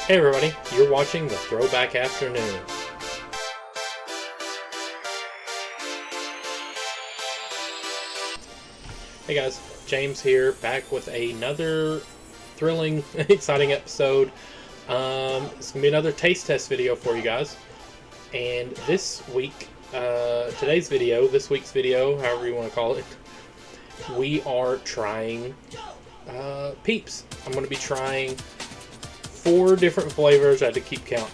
Hey everybody, you're watching the Throwback Afternoon. Hey guys, James here, back with another thrilling, exciting episode. It's going to be another taste test video for you guys. And this week, this week's video, however you want to call it, we are trying Peeps. I'm going to be trying 4 different flavors. I had to keep count.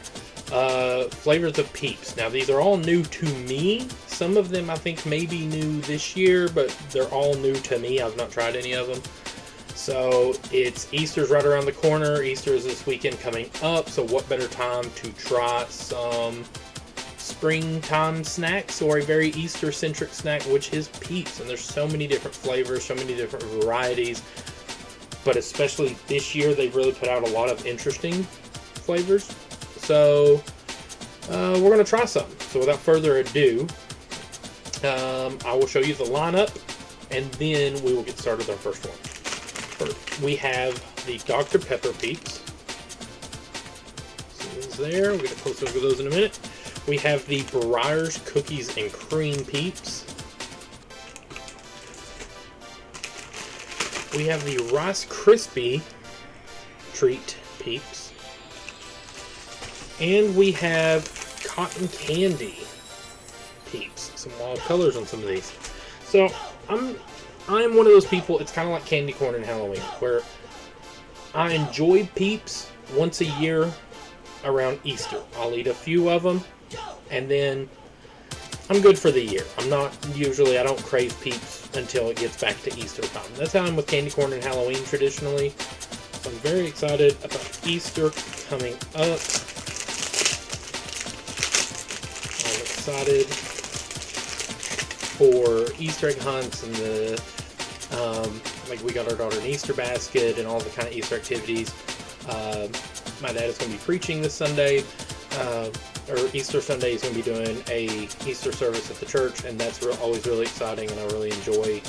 Flavors of Peeps. Now these are all new to me. Some of them I think may be new this year, but they're all new to me. I've not tried any of them. So Easter's right around the corner. Easter is this weekend coming up, so what better time to try some springtime snacks, or a very Easter-centric snack, which is Peeps. And there's so many different flavors, so many different varieties. But especially this year, they've really put out a lot of interesting flavors. So we're going to try some. So without further ado, I will show you the lineup, and then we will get started with our first one. First, we have the Dr. Pepper Peeps. So those there. We'll get a close look at those in a minute. We have the Breyers Cookies and Cream Peeps. We have the Rice Krispie Treat Peeps. And we have Cotton Candy Peeps. Some wild colors on some of these. So, I'm one of those people, it's kind of like candy corn and Halloween, where I enjoy Peeps once a year around Easter. I'll eat a few of them, and then I'm good for the year. I don't crave Peeps until it gets back to Easter time. That's how I'm with candy corn and Halloween traditionally. So I'm very excited about Easter coming up. I'm excited for Easter egg hunts and we got our daughter an Easter basket and all the kind of Easter activities. My dad is going to be preaching this Sunday. Or Easter Sunday, he's going to be doing a Easter service at the church, and that's always really exciting, and I really enjoy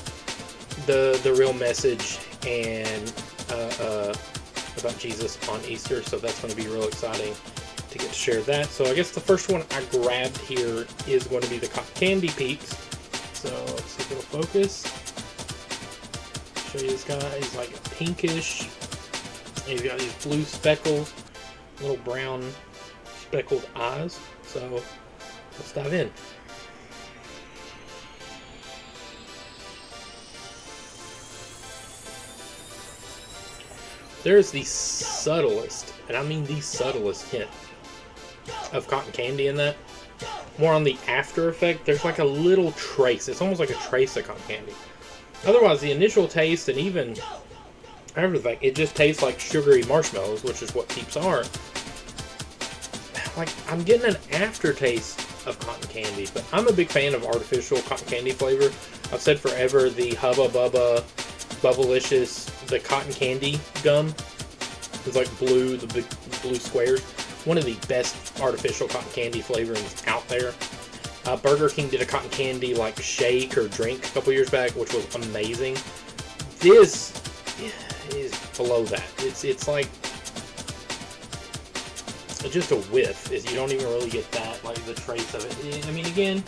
the real message and about Jesus on Easter, so that's going to be real exciting to get to share that. So I guess the first one I grabbed here is going to be the Cotton Candy Peeps. So let's see if it'll focus. Show you this guy. He's like pinkish. He's got these blue speckles, little brown speckled eyes. So let's dive in. There's the subtlest, and I mean the subtlest hint of cotton candy in that. More on the after effect, there's like a little trace. It's almost like a trace of cotton candy. Otherwise, the initial taste and even after the fact, it just tastes like sugary marshmallows, which is what Peeps are. Like, I'm getting an aftertaste of cotton candy, but I'm a big fan of artificial cotton candy flavor. I've said forever the Hubba Bubba, Bubblicious, the cotton candy gum. It's like blue, the big blue squares. One of the best artificial cotton candy flavorings out there. Burger King did a cotton candy like shake or drink a couple years back, which was amazing. This is below that. It's like just a whiff. You don't even really get that, like the trace of it. I mean, again,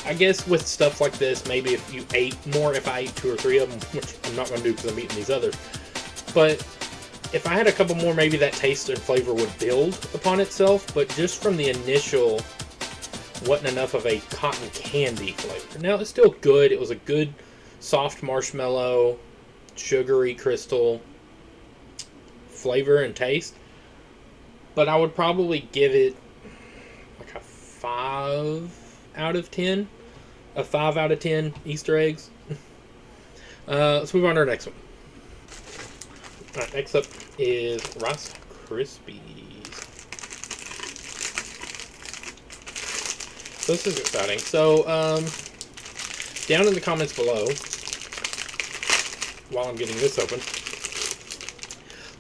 I guess with stuff like this, maybe if you ate more, if I ate 2 or 3 of them, which I'm not going to do because I'm eating these others, but if I had a couple more, maybe that taste and flavor would build upon itself. But just from the initial, wasn't enough of a cotton candy flavor. Now, it's still good. It was a good soft marshmallow, sugary crystal flavor and taste. But I would probably give it like a 5 out of 10. A 5 out of 10 Easter eggs. Let's move on to our next one. Alright, next up is Rice Krispies. So this is exciting. So, down in the comments below, while I'm getting this open,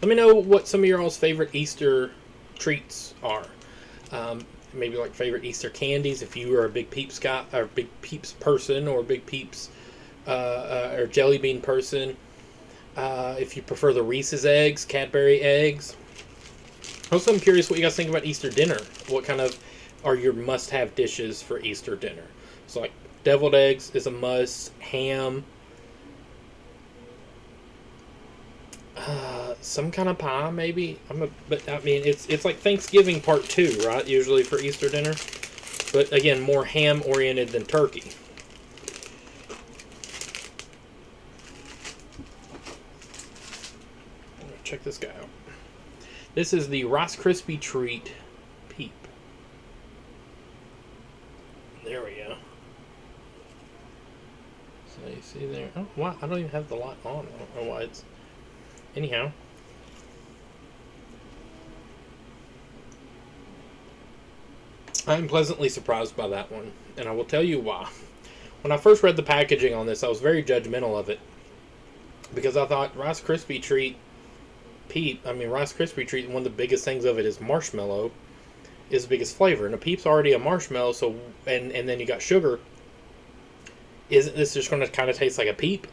let me know what some of your all's favorite Easter treats are. Maybe like favorite Easter candies, if you are a big Peeps guy, or big Peeps person, or big Peeps or jelly bean person. If you prefer the Reese's eggs, Cadbury eggs, Also, I'm curious what you guys think about Easter dinner. What kind of are your must-have dishes for Easter dinner? So, like, deviled eggs is a must. Ham. Some kind of pie, maybe. But I mean, it's like Thanksgiving part 2, right? Usually for Easter dinner. But again, more ham-oriented than turkey. Check this guy out. This is the Rice Krispie Treat Peep. There we go. So you see there. Oh, wow. I don't even have the light on. I don't know why it's. Anyhow. I'm pleasantly surprised by that one. And I will tell you why. When I first read the packaging on this, I was very judgmental of it. Because I thought Rice Krispie Treat Rice Krispie Treat, one of the biggest things of it is marshmallow, is the biggest flavor. And a Peep's already a marshmallow, so and then you got sugar. Isn't this just going to kind of taste like a Peep?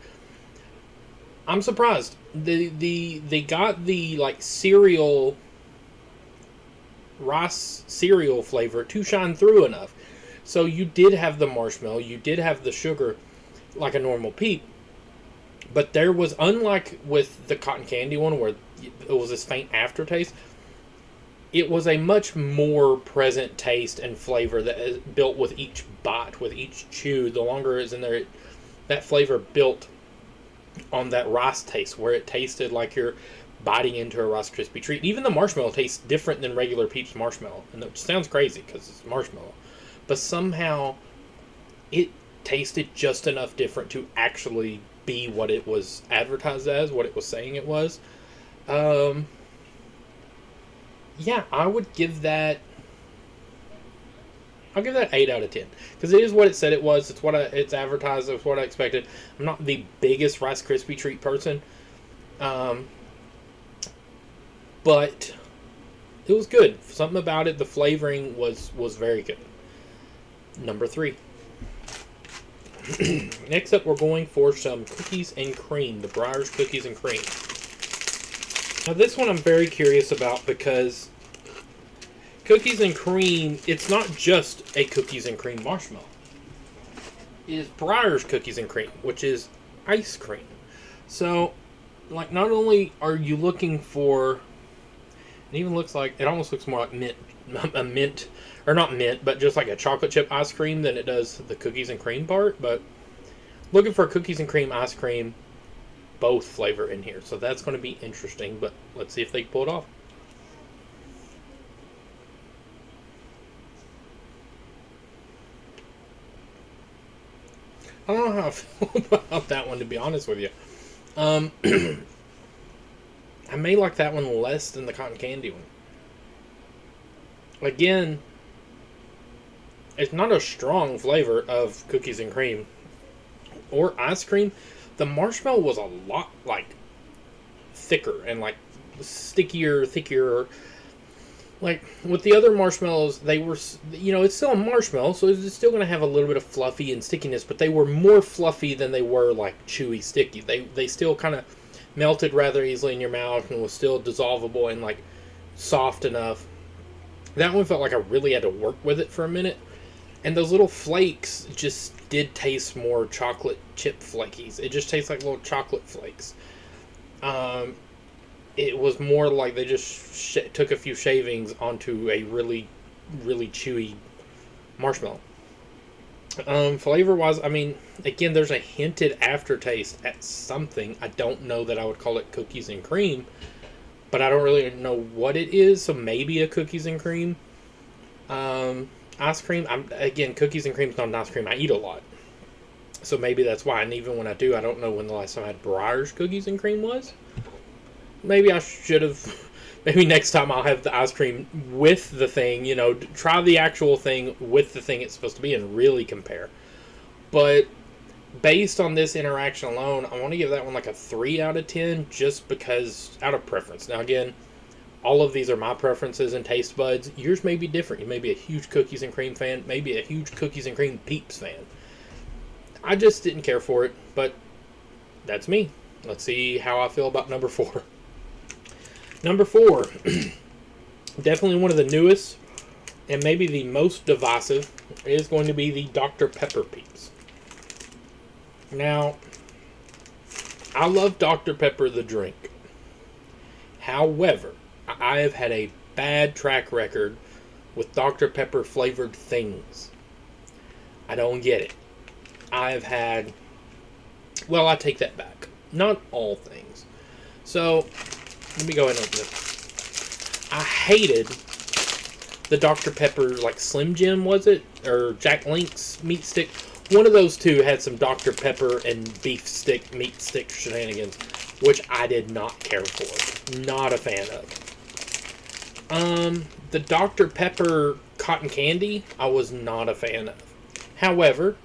I'm surprised. They got the like cereal, rice cereal flavor to shine through enough. So you did have the marshmallow, you did have the sugar like a normal Peep. But there was, unlike with the cotton candy one where it was this faint aftertaste, it was a much more present taste and flavor that is built with each bite, with each chew. The longer it's in there, that flavor built on that rice taste, where it tasted like you're biting into a Rice Krispie Treat. Even the marshmallow tastes different than regular Peeps marshmallow. And it sounds crazy because it's marshmallow. But somehow it tasted just enough different to actually be what it was advertised as, what it was saying it was. Yeah, I'll give that 8 out of 10 because it is what it said it was. It's it's advertised. It's what I expected. I'm not the biggest Rice Krispie Treat person, but it was good. Something about it, the flavoring was very good. Number 3. Next up, we're going for some cookies and cream. The Breyers cookies and cream. Now, this one I'm very curious about because cookies and cream, it's not just a cookies and cream marshmallow. It is Breyers cookies and cream, which is ice cream. So, like, not only are you looking for, it even looks like, it almost looks more like mint, or not mint, but just like a chocolate chip ice cream than it does the cookies and cream part. But looking for cookies and cream ice cream, both flavor in here. So that's going to be interesting, but let's see if they can pull it off. I don't know how I feel about that one, to be honest with you. I may like that one less than the cotton candy one. Again, it's not a strong flavor of cookies and cream or ice cream. The marshmallow was a lot like thicker and like thicker. Like with the other marshmallows, they were, it's still a marshmallow, so it's still going to have a little bit of fluffy and stickiness, but they were more fluffy than they were like chewy, sticky. They still kind of melted rather easily in your mouth and was still dissolvable and like soft enough. That one felt like I really had to work with it for a minute. And those little flakes just did taste more chocolate chip flakies. It just tastes like little chocolate flakes. It was more like they just took a few shavings onto a really, really chewy marshmallow. Flavor-wise, I mean, again, there's a hinted aftertaste at something. I don't know that I would call it cookies and cream, but I don't really know what it is, so maybe a cookies and cream. Ice cream, again, cookies and cream is not an ice cream I eat a lot. So maybe that's why, and even when I do, I don't know when the last time I had Breyers cookies and cream was. Maybe I should have, maybe next time I'll have the ice cream with the thing, try the actual thing with the thing it's supposed to be and really compare. But based on this interaction alone, I want to give that one like a 3 out of 10 just because, out of preference. Now again, all of these are my preferences and taste buds. Yours may be different. You may be a huge cookies and cream fan, maybe a huge cookies and cream Peeps fan. I just didn't care for it, but that's me. Let's see how I feel about number 4. Number 4, Definitely one of the newest, and maybe the most divisive, is going to be the Dr. Pepper Peeps. Now, I love Dr. Pepper the drink. However, I have had a bad track record with Dr. Pepper flavored things. I don't get it. I have had... Well, I take that back. Not all things. So, let me go ahead and open this. I hated the Dr. Pepper, like Slim Jim, was it? Or Jack Link's meat stick. One of those two had some Dr. Pepper and beef stick, meat stick shenanigans, which I did not care for. Not a fan of. The Dr. Pepper cotton candy, I was not a fan of. However,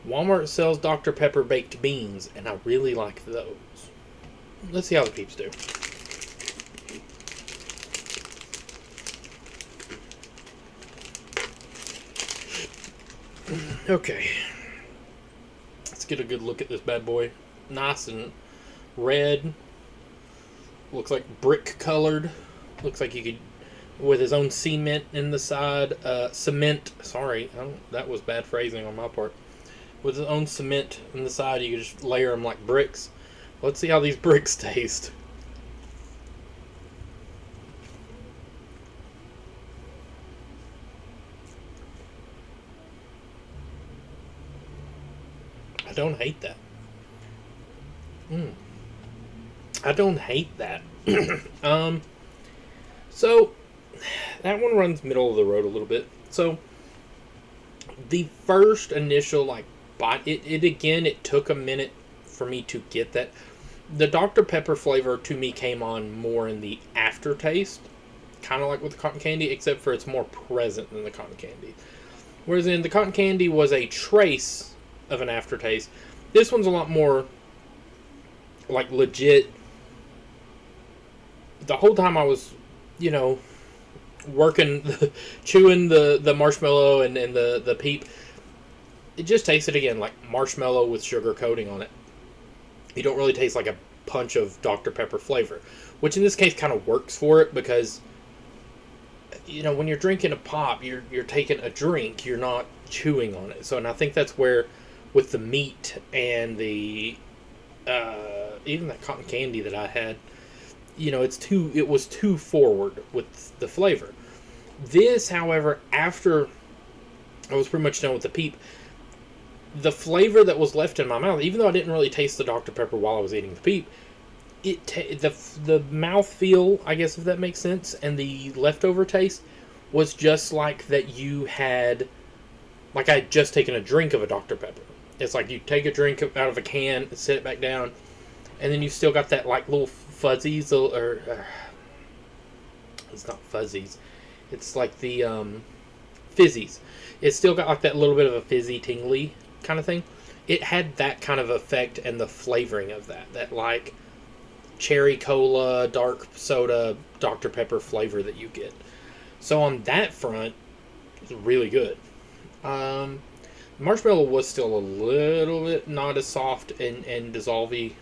Walmart sells Dr. Pepper baked beans, and I really like those. Let's see how the Peeps do. Okay. Let's get a good look at this bad boy. Nice and red. Looks like brick colored. Looks like you could, with his own cement in the side. Cement. Sorry, that was bad phrasing on my part. With his own cement in the side, you could just layer them like bricks. Let's see how these bricks taste. I don't hate that. I don't hate that. So that one runs middle of the road a little bit. So the first initial like bite, it took a minute for me to get that. The Dr. Pepper flavor to me came on more in the aftertaste, kind of like with the cotton candy, except for it's more present than the cotton candy. Whereas in the cotton candy was a trace of an aftertaste. This one's a lot more like legit. The whole time I was, working, chewing the marshmallow and the Peep, it just tasted again like marshmallow with sugar coating on it. You don't really taste like a punch of Dr. Pepper flavor, which in this case kind of works for it because, when you're drinking a pop, you're taking a drink, you're not chewing on it. So, and I think that's where, with the meat and the even that cotton candy that I had, it was too forward with the flavor. This, however, after I was pretty much done with the Peep, the flavor that was left in my mouth, even though I didn't really taste the Dr. Pepper while I was eating the Peep, the mouthfeel, I guess if that makes sense, and the leftover taste was just like that you had, like I had just taken a drink of a Dr. Pepper. It's like you take a drink out of a can and set it back down, and then you still got that like little fuzzies, or it's not fuzzies, it's like the fizzies. It's still got like that little bit of a fizzy, tingly kind of thing. It had that kind of effect and the flavoring of that like cherry cola, dark soda, Dr. Pepper flavor that you get. So on that front, it's really good. Marshmallow was still a little bit not as soft and dissolvey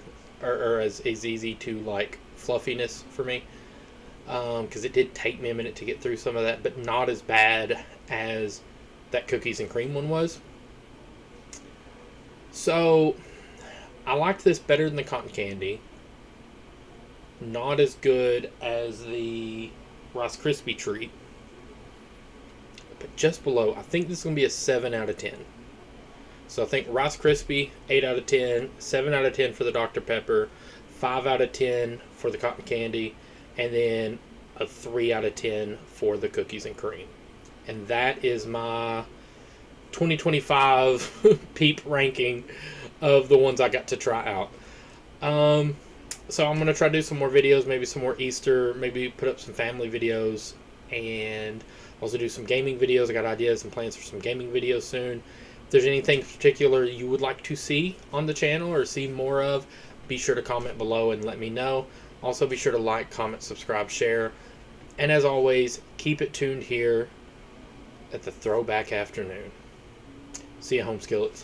or as easy to like fluffiness for me, because it did take me a minute to get through some of that, but not as bad as that cookies and cream one was. So I liked this better than the cotton candy. Not as good as the Rice Krispie treat, but just below. I think this is going to be a 7 out of 10. So I think Rice Krispie, 8 out of 10, 7 out of 10 for the Dr. Pepper, 5 out of 10 for the cotton candy, and then a 3 out of 10 for the cookies and cream. And that is my 2025 Peep ranking of the ones I got to try out. So I'm going to try to do some more videos, maybe some more Easter, maybe put up some family videos, and also do some gaming videos. I got ideas and plans for some gaming videos soon. If there's anything particular you would like to see on the channel or see more of, be sure to comment below and let me know. Also, be sure to like, comment, subscribe, share. And as always, keep it tuned here at the Throwback Afternoon. See you, home skillets.